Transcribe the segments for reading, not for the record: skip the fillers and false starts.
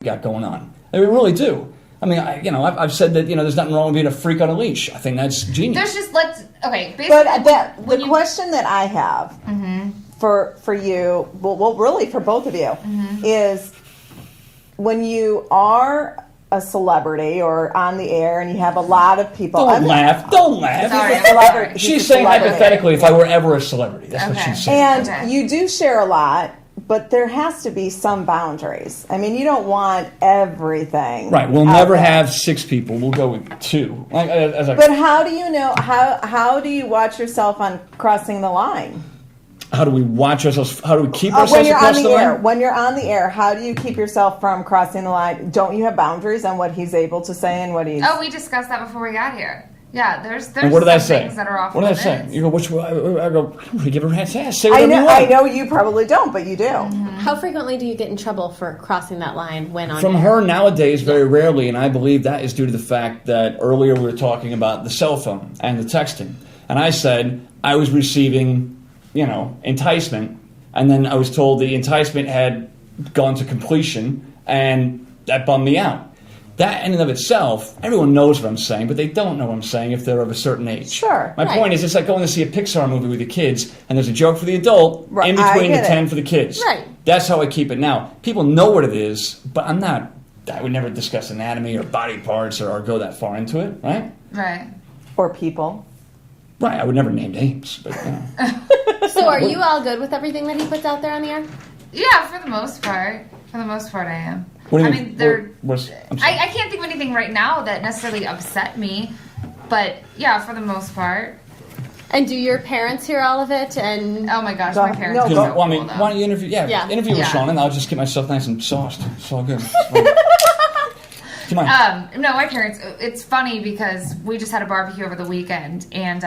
got going on. I mean, we really do. I mean, I've said that, there's nothing wrong with being a freak on a leash. I think that's genius. There's just, basically... But the question that I have for you, well, really for both of you, is when you are a celebrity or on the air and you have a lot of people... Don't laugh. Sorry. She's saying hypothetically if I were ever a celebrity. That's what she's saying. And you do share a lot. But there has to be some boundaries. I mean, you don't want everything. Right. We'll never have 6 people. We'll go with 2. But how do you know? How do you watch yourself on crossing the line? How do we watch ourselves? How do we keep ourselves across the line? When you're on the air, how do you keep yourself from crossing the line? Don't you have boundaries on what he's able to say and what he's... Oh, we discussed that before we got here. Yeah, there's and what did I say? Things that are off What did I say? You go, which way? I go, I don't really give a rat's ass. Say whatever you want. I know you probably don't, but you do. How frequently do you get in trouble for crossing that line when on From air? her nowadays, very rarely, and I believe that is due to the fact that earlier we were talking about the cell phone and the texting. And I said I was receiving, enticement, and then I was told the enticement had gone to completion, and that bummed me out. That in and of itself, everyone knows what I'm saying, but they don't know what I'm saying if they're of a certain age. Sure. My point is, it's like going to see a Pixar movie with your kids, and there's a joke for the adult, in between the 10 for the kids. Right. That's how I keep it now. People know what it is, but I would never discuss anatomy or body parts or go that far into it, right? Right. Or people. Right, I would never name names, but So are you all good with everything that he puts out there on the air? Yeah, for the most part. For the most part, I am. What do you mean, I can't think of anything right now that necessarily upset me, but yeah, for the most part. And do your parents hear all of it? And oh my gosh, my parents. No, are so why cool, don't you interview? Yeah. Interview with Sean, and I'll just get myself nice and sauced. It's all good. Come on. No, my parents. It's funny because we just had a barbecue over the weekend, and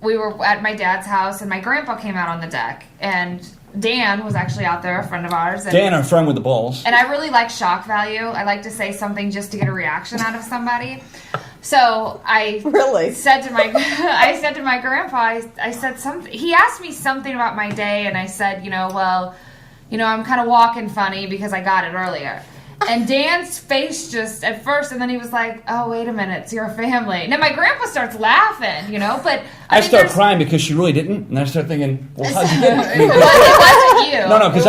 we were at my dad's house, and my grandpa came out on the deck, and Dan was actually out there, a friend of ours. And, Dan, our friend with the balls. And I really like shock value. I like to say something just to get a reaction out of somebody. So I said to my grandpa, I said something. He asked me something about my day, and I said, I'm kind of walking funny because I got it earlier. And Dan's face just, at first, and then he was like, oh, wait a minute, it's your family. Now, my grandpa starts laughing, but... I start crying because she really didn't, and I start thinking, well, how'd you get it? It wasn't you. No, because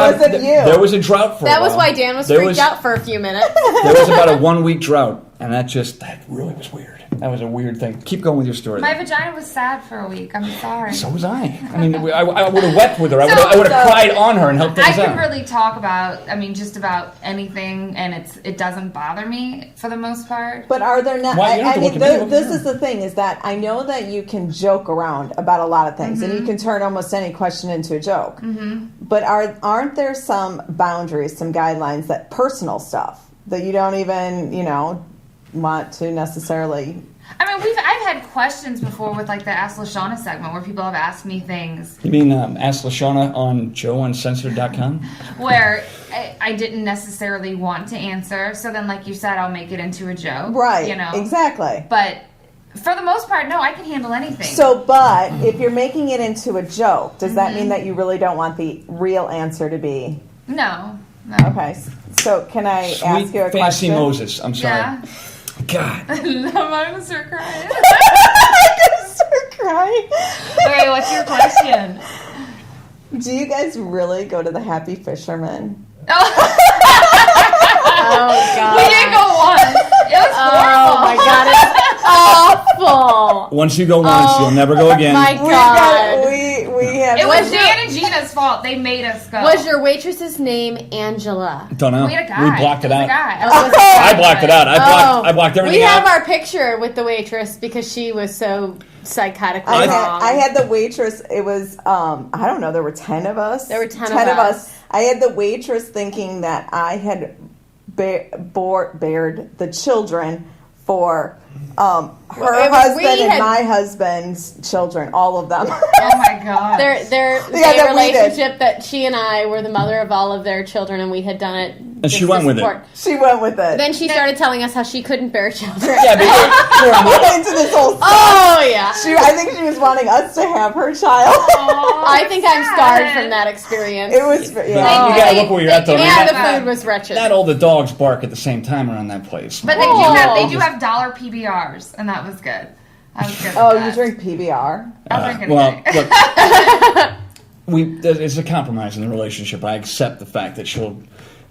there was a drought for a while. That was why Dan was freaked out for a few minutes. There was about a 1-week drought, and that really was weird. That was a weird thing. Keep going with your story. My vagina was sad for a week. I'm sorry. So was I. I mean, I would have wept with her. I would have cried on her and helped things out. I can really talk about, just about anything, and it doesn't bother me for the most part. But are there not... this is the thing, is that I know that you can joke around about a lot of things, and you can turn almost any question into a joke. Mm-hmm. But aren't there some boundaries, some guidelines, that personal stuff that you don't even, want to necessarily... I've had questions before with the Ask Lashawna segment where people have asked me things. You mean Ask Lashawna on JoeUncensored.com? Where I didn't necessarily want to answer. So then, like you said, I'll make it into a joke. Right, exactly. But for the most part, no, I can handle anything. So, but if you're making it into a joke, does that mean that you really don't want the real answer to be? No. Okay, so can I ask you a question? Fancy Moses, I'm sorry. Yeah. God. I'm going to start crying. I'm going to start crying. Okay, what's your question? Do you guys really go to the Happy Fisherman? Oh, God. We didn't go once. It was horrible. Oh, my God. It's awful. Once you go once, you'll never go again. My God. We have... It was Dan and Gina's fault. They made us go. Was your waitress's name Angela? Don't know. We had a guy. We blocked it out. I blocked it out. I blocked everything out. We have our picture with the waitress because she was so psychotically wrong. I had the waitress. It was, I don't know, there were 10 of us. There were 10 of us. I had the waitress thinking that I had bared the children for her husband and my husband's children, all of them. Oh my God. Their relationship that she and I were the mother of all of their children, and we had done it And she went with it. She went with it. Then she started telling us how she couldn't bear children. Yeah, but we're into this whole stuff. Oh, yeah. I think she was wanting us to have her child. I think I'm scarred from that experience. It was, yeah. You gotta look where you're at, though. And the food was wretched. Not all the dogs bark at the same time around that place. But they do have dollar PBRs, and that was good. I was good. Oh, you drink PBR? I'll drink anything. Look, it's a compromise in the relationship. I accept the fact that she'll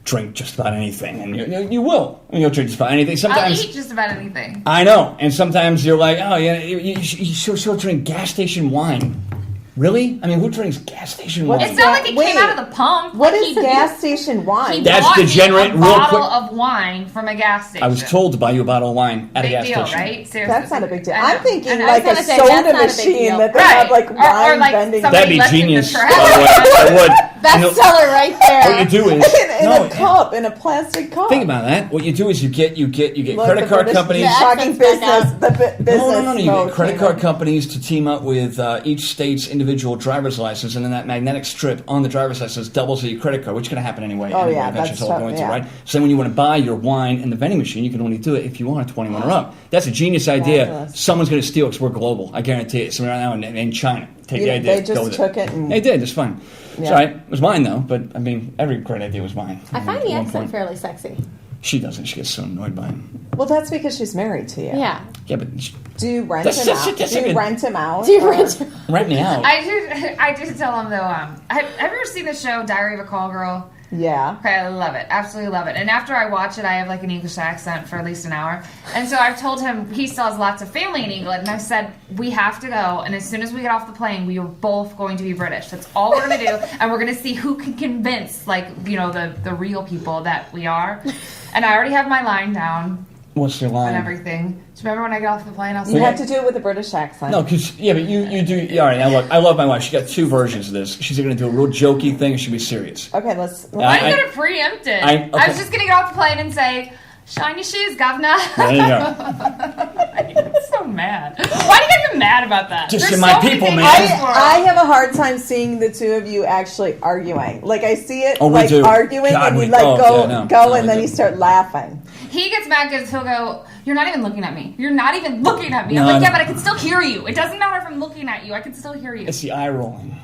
drink just about anything, and you will. I mean, you'll drink just about anything. Sometimes I'll eat just about anything. I know, and sometimes you're like, oh yeah, she'll drink gas station wine. Really? I mean, who drinks gas station wine? It's not like it came out of the pump. What is gas station wine? That's degenerate. A bottle of wine from a gas station. I was told to buy you a bottle of wine at a gas station. Right? Seriously. That's not a big deal. I'm thinking like a soda machine that they have like wine like vending. That'd be genius. I would. Bestseller right there. What you do is in a plastic cup. Think about that. What you do is you get credit card companies. Talking business. No. You get credit card companies to team up with each state's individual driver's license, and then that magnetic strip on the driver's license doubles as your credit card, which is going to happen anyway. Oh yeah, eventually that's all going to, right? So then when you want to buy your wine in the vending machine, you can only do it if you are 21 or up. That's a genius idea. Fabulous. Someone's going to steal because we're global. I guarantee it. Someone right now in China take the idea. They just took it. And they did. It's fine. Yeah. It's all right. It was mine though, but I mean, every great idea was mine. I find the accent fairly sexy. She doesn't. She gets so annoyed by him. Well, that's because she's married to you. Yeah. Yeah, but do you rent him out? Do you rent him out? Rent me out. I did tell him though. Have you ever seen the show Diary of a Call Girl? Yeah. Okay, I love it. Absolutely love it. And after I watch it, I have like an English accent for at least an hour. And so I've told him he still has lots of family in England. And I said, we have to go. And as soon as we get off the plane, we are both going to be British. That's all we're going to do. And we're going to see who can convince, the real people that we are. And I already have my line down. What's your line? And everything. Do you remember when I got off the plane? I was you have to do it with a British accent. No, because but you do. All right, now look, I love my wife. She got two versions of this. She's going to do a real jokey thing, and she'll be serious. Okay, let's. I'm going to preempt it. I was just going to get off the plane and say, "Shine your shoes, governor." There you go. I'm so mad. Why do you get mad about that? Just my people, man. I have a hard time seeing the two of you actually arguing. Like I see it arguing, God, and you go, and then you start laughing. He gets mad because he'll go, "You're not even looking at me. You're not even looking at me." I'm like, "Yeah, but I can still hear you. It doesn't matter if I'm looking at you. I can still hear you." It's the eye rolling.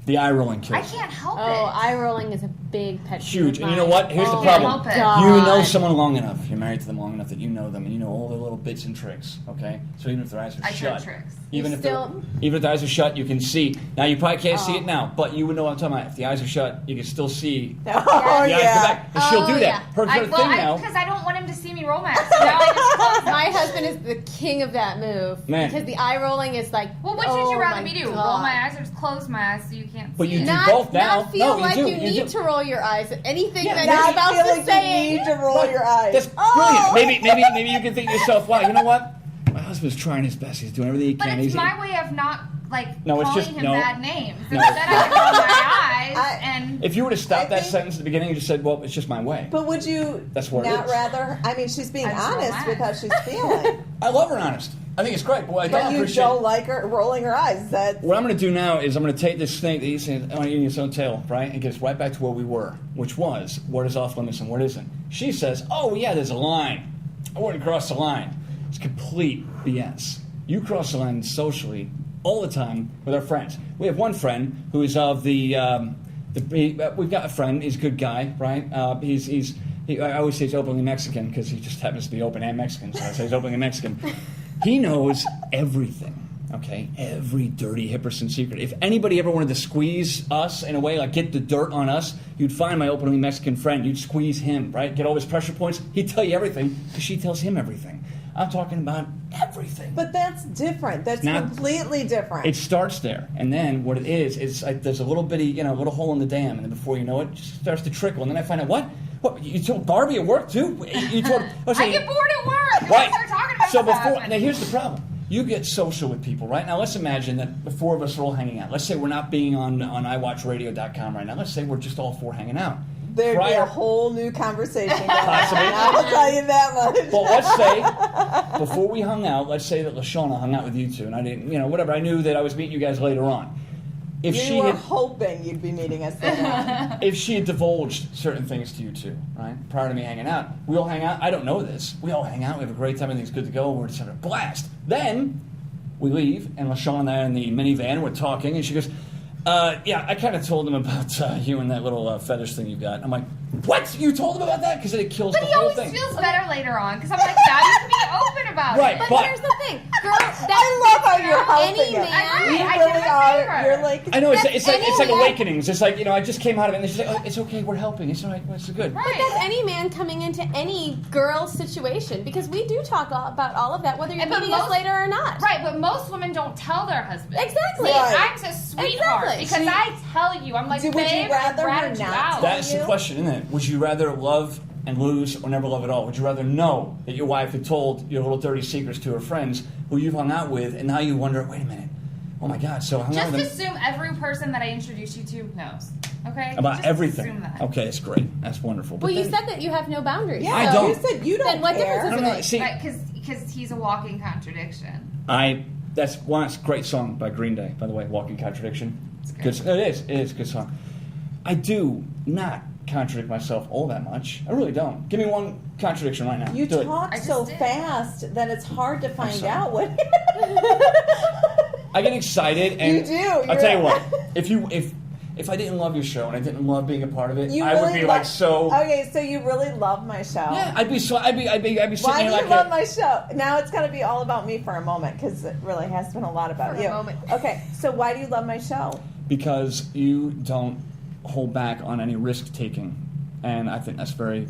The eye rolling kills. I can't help it. Oh, eye rolling is a big pet peeve. Huge. And you know what? Here's the problem. You know someone long enough. You're married to them long enough that you know them and you know all their little bits and tricks. Okay? So even if their eyes are shut. Tricks. Even if the eyes are shut, you can see. Now you probably can't see it now, but you would know what I'm talking about. If the eyes are shut, you can still see the eyes go back. And she'll do that. Her thing now. Because I don't want him to see me roll my eyes. So now I just my husband is the king of that move. Man. Because the eye rolling is like, well, which would you rather me do? Roll my eyes or just close my eyes so you can't see? But you do both now. Not feel like you need to roll your eyes. Anything that you're about to say. You need to roll your eyes. That's brilliant. Maybe you can think to yourself, wow, you know what? My husband's trying his best. He's doing everything he can. But it's my way of not calling him bad names. No. Instead, I can roll my eyes and. If you were to stop that sentence at the beginning and just said, "Well, it's just my way." But would you not rather? I mean, she's being honest with how she's feeling. I love her honest. I think it's great. Well, but you don't like her rolling her eyes. What I'm going to do now is I'm going to take this thing that he's saying on his own tail, right, and get us right back to where we were, which was what is off limits and what isn't. She says, "Oh yeah, there's a line. I wouldn't cross the line." It's complete BS. You cross the line socially all the time with our friends. We have one friend who is of we've got a friend. He's a good guy, right? I always say he's openly Mexican because he just happens to be open and Mexican. So I say he's openly Mexican. He knows everything. Okay, every dirty Hipperson secret. If anybody ever wanted to squeeze us in a way, like get the dirt on us, you'd find my openly Mexican friend. You'd squeeze him, right? Get all his pressure points. He'd tell you everything because she tells him everything. I'm talking about everything. But that's different. That's completely different. It starts there. And then what it is like there's a little bitty, little hole in the dam. And then before you know it, it just starts to trickle. And then I find out, what? You told Barbie at work, too? I get bored at work. Right. Start talking about so now here's the problem. You get social with people, right? Now let's imagine that the four of us are all hanging out. Let's say we're not being on iWatchRadio.com right now. Let's say we're just all four hanging out. There'd be a whole new conversation going on. I will tell you that much. Well, let's say, before we hung out, let's say that Lashawna hung out with you two, and I didn't, whatever. I knew that I was meeting you guys later on. You were hoping you'd be meeting us there. If she had divulged certain things to you too, right? Prior to me hanging out. We all hang out. I don't know this. We all hang out. We have a great time. Everything's good to go. We're just having a blast. Then we leave, and Lashawna and I are in the minivan. We're talking, and she goes, yeah, I kind of told him about you and that little fetish thing you got. I'm like, what? You told him about that? Because it kills the whole thing. But he always feels better later on, because I'm like, now you can be open about right, it. But here's the thing, girl. I love how you're helping any it. man, You really are. You're like, I know it's like awakenings. It's like, I just came out of it, and she's like, oh, it's okay, we're helping. It's all right, it's good. But that's any man coming into any girl situation, because we do talk about all of that, whether you're meeting us later or not. Right, but most women don't tell their husband. Exactly. See, Right. I'm a sweetheart because I tell you, I'm like, would babe, you rather I'd her rather you not out. That's the question, isn't it? Would you rather love and lose or never love at all? Would you rather know that your wife had told your little dirty secrets to her friends who you've hung out with, and now you wonder, wait a minute, oh my God, so I hung out with them. Just assume every person that I introduce you to knows. Okay? About Just everything. Assume that. Okay, it's great. That's wonderful. Well, you said that you have no boundaries. yeah, I don't. You said you don't Then what care. difference does it make? See, Because he's a walking contradiction. That's a great song by Green Day, by the way, Walking Contradiction. It's good. It is a good song. I do not contradict myself all that much. I really don't. Give me one contradiction right now. You Do it. talk so fast that it's hard to find out what. I get excited, and You do. I'll tell you what. If I didn't love your show and I didn't love being a part of it, You I really would be like so. Okay, so you really love my show. Yeah, I'd be sitting Why here do like you love my show? Now it's going to be all about me for a moment because it really has been a lot about For a you. moment. Okay, so why do you love my show? because you don't hold back on any risk taking, and I think that's very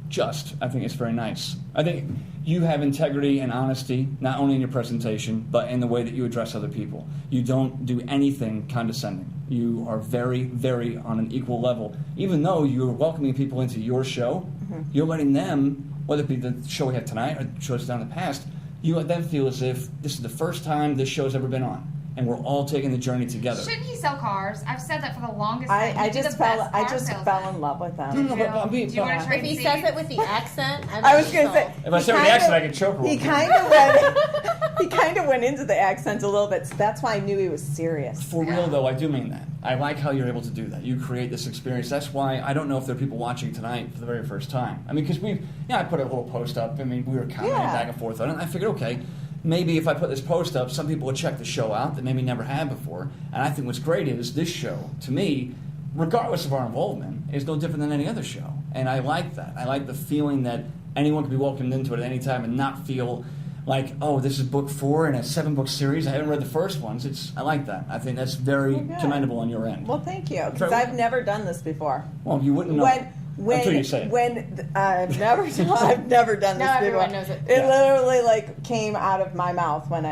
just. I think it's very nice. I think you have integrity and honesty, not only in your presentation, but in the way that you address other people. You don't do anything condescending. You are very, very on an equal level. Even though you're welcoming people into your show, you're letting them, whether it be the show we have tonight or shows down in the past, you let them feel as if this is the first time this show's ever been on, and we're all taking the journey together. Shouldn't he sell cars? I've said that for the longest time. I just fell in love with them. No, but I'm being- Do you want to try If he says it with the accent, I was going to say. If I say with the accent, I can choke her. He kind of went into the accent a little bit, so that's why I knew he was serious. For real, though, I do mean that. I like how you're able to do that. You create this experience. That's why I don't know if there are people watching tonight for the very first time. I mean, because I put a little post up. I mean, we were commenting back and forth on it. And I figured, okay, maybe if I put this post up, some people will check the show out that maybe never had before. And I think what's great is this show, to me, regardless of our involvement, is no different than any other show. And I like that. I like the feeling that anyone can be welcomed into it at any time and not feel like, oh, this is book 4 in a 7-book series. I haven't read the first ones. I like that. I think that's very commendable on your end. Well, thank you, because I've never done this before. Well, you wouldn't know until you say it. I've never done this Now before. everyone knows it. It literally came out of my mouth when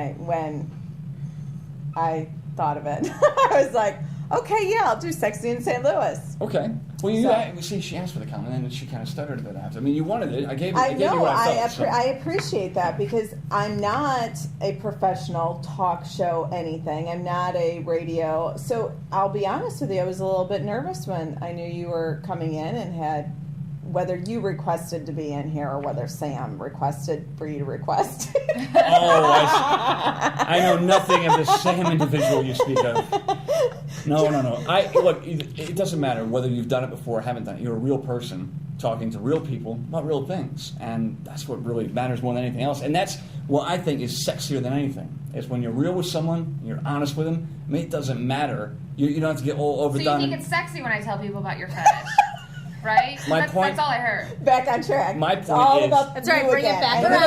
I thought of it. I was like, okay, yeah, I'll do Sexy in St. Louis. Okay. Well, see, she asked for the comment, and then she kind of stuttered a bit after. I mean, you wanted it. I gave you what I felt. I appreciate that because I'm not a professional talk show anything. I'm not a radio. So I'll be honest with you, I was a little bit nervous when I knew you were coming in and had, whether you requested to be in here or whether Sam requested for you to request. I know nothing of the same individual you speak of. No. Look, it doesn't matter whether you've done it before or haven't done it. You're a real person talking to real people about real things, and that's what really matters more than anything else. And that's what I think is sexier than anything. Is when you're real with someone, you're honest with them. I mean, it doesn't matter. You don't have to get all overdone. So you think it's sexy when I tell people about your fetish? Right? That's all I heard. Back on track. My point all is... about That's right, you bring it again. back I around.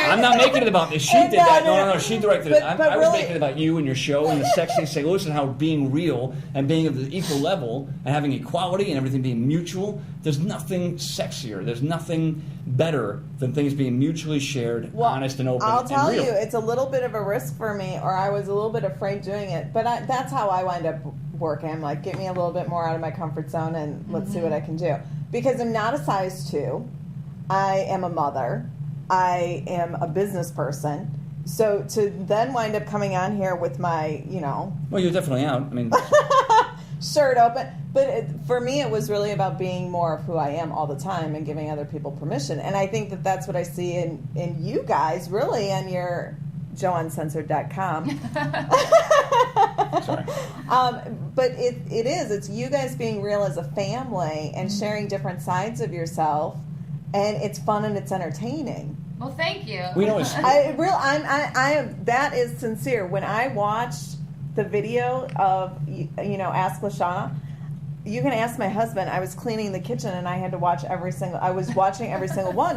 it. I'm not making it about this. She And did that. no. No, she directed it. But I was really- making it about you and your show and the sexy in St. Louis and how being real and being of the equal level and having equality and everything being mutual, there's nothing sexier. There's nothing better than things being mutually shared, honest and open I'll and tell real. you, it's a little bit of a risk for me, or I was a little bit afraid doing it. But that's how I wind up working. I'm like, get me a little bit more out of my comfort zone and let's see what I can do. Because I'm not a size 2. I am a mother. I am a business person. So to then wind up coming on here with my, Well, you're definitely out. I mean, shirt open. But for me, it was really about being more of who I am all the time and giving other people permission. And I think that that's what I see in you guys, really, and your JoeUncensored.com. Sorry. But it's you guys being real as a family and sharing different sides of yourself, and it's fun and it's entertaining. Well, thank you. We know that is sincere. When I watched the video of Ask Lashawna, you can ask my husband. I was cleaning the kitchen and I had to watch I was watching every single one